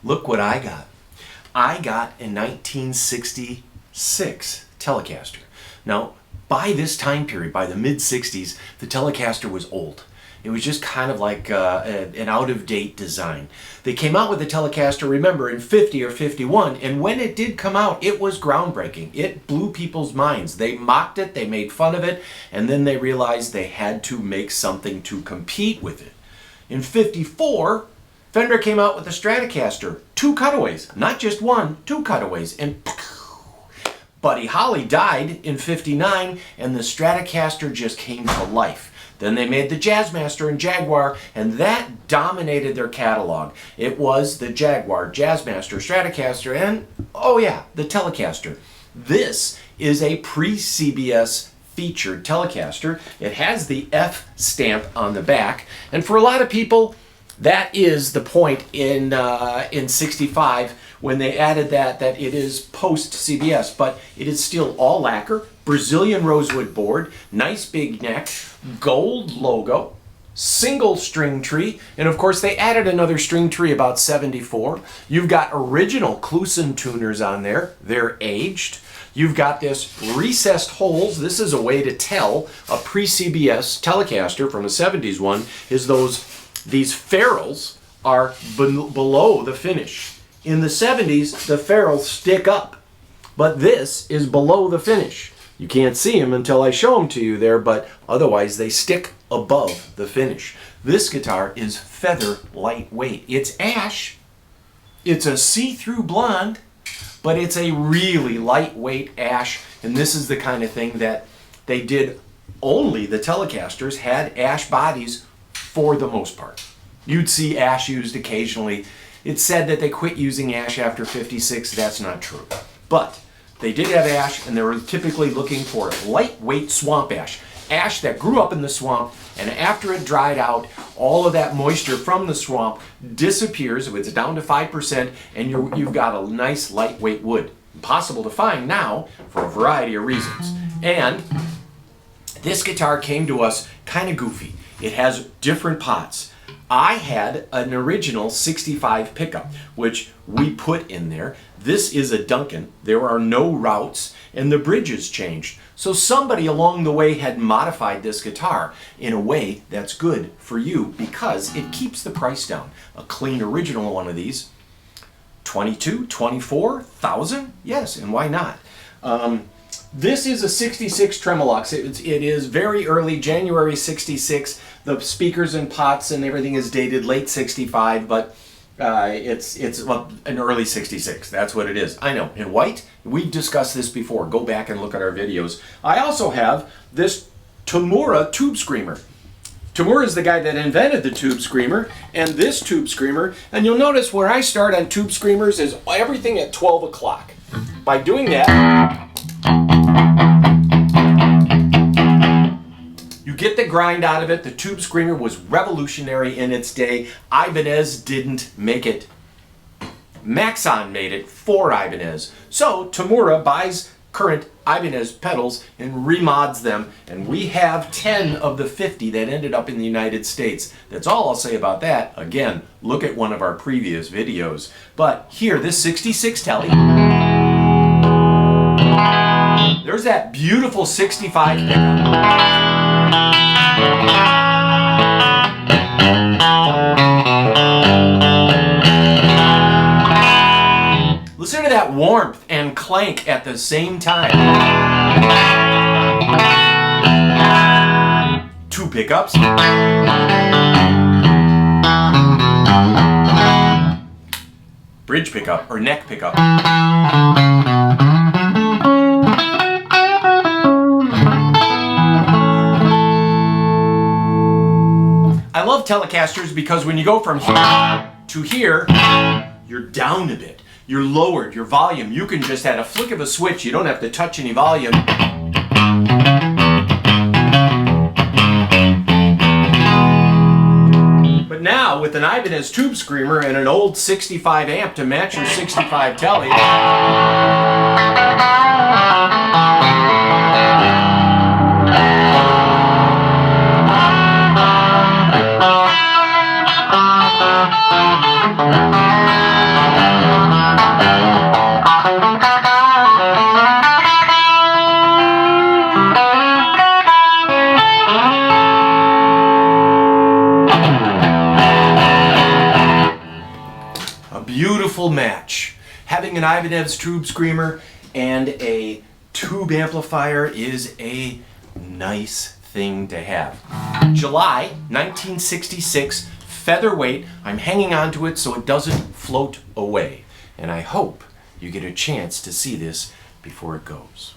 Look what I got. I got a 1966 Telecaster. Now, by this time period, by the mid-60s, the Telecaster was old. It was just kind of like an out-of-date design. They came out with the Telecaster, remember, in 50 or 51, and when it did come out, it was groundbreaking. It blew people's minds. They mocked it, they made fun of it, and then they realized they had to make something to compete with it. In 54, Fender came out with the Stratocaster. 2 cutaways, not just one, 2 cutaways, and Buddy Holly died in 59, and the Stratocaster just came to life. Then they made the Jazzmaster and Jaguar, and that dominated their catalog. It was the Jaguar, Jazzmaster, Stratocaster, and, oh yeah, the Telecaster. This is a pre-CBS featured Telecaster. It has the F stamp on the back, and for a lot of people, that is the point in 65 when they added that it is post-CBS, but it is still all lacquer, Brazilian rosewood board, nice big neck, gold logo, single string tree, and of course they added another string tree about 74. You've got original Kluson tuners on there. They're aged. You've got this recessed holes. This is a way to tell a pre-CBS Telecaster from a 70s one is these ferrules are below the finish. In the 70s, the ferrules stick up, but this is below the finish. You can't see them until I show them to you there, but otherwise they stick above the finish. This guitar is feather lightweight. It's ash. It's a see-through blonde, but it's a really lightweight ash, and this is the kind of thing that they did. Only the Telecasters had ash bodies for the most part. You'd see ash used occasionally. It's said that they quit using ash after 56. That's not true. But they did have ash, and they were typically looking for lightweight swamp ash. Ash that grew up in the swamp, and after it dried out, all of that moisture from the swamp disappears. It's down to 5%, and you've got a nice lightweight wood. Impossible to find now for a variety of reasons. And this guitar came to us kind of goofy. It has different pots. I had an original 65 pickup, which we put in there. This is a Duncan. There are no routes, and the bridges changed. So somebody along the way had modified this guitar in a way that's good for you because it keeps the price down. A clean original one of these, 22, 24,000? Yes, and why not? This is a 66 Tremolux. It is very early, January 66. The speakers and pots and everything is dated late 65, but it's an early 66. That's what it is. I know, in white. We've discussed this before. Go back and look at our videos. I also have this Tamura Tube Screamer. Tamura is the guy that invented the Tube Screamer, and this Tube Screamer, and you'll notice where I start on Tube Screamers is everything at 12 o'clock. By doing that, you get the grind out of it. The Tube Screamer was revolutionary in its day. Ibanez didn't make it. Maxon made it for Ibanez. So Tamura buys current Ibanez pedals and remods them, and we have 10 of the 50 that ended up in the United States. That's all I'll say about that. Again, look at one of our previous videos. But here, this 66 Tele, there's that beautiful 65 pickup. Listen to that warmth and clank at the same time. 2 pickups. Bridge pickup or neck pickup. I love Telecasters because when you go from here to here, you're down a bit. You're lowered, your volume. You can just at a flick of a switch, you don't have to touch any volume. But now, with an Ibanez Tube Screamer and an old 65 amp to match your 65 Tele, beautiful match. Having an Ibanez Tube Screamer and a tube amplifier is a nice thing to have. July 1966, featherweight. I'm hanging on to it so it doesn't float away. And I hope you get a chance to see this before it goes.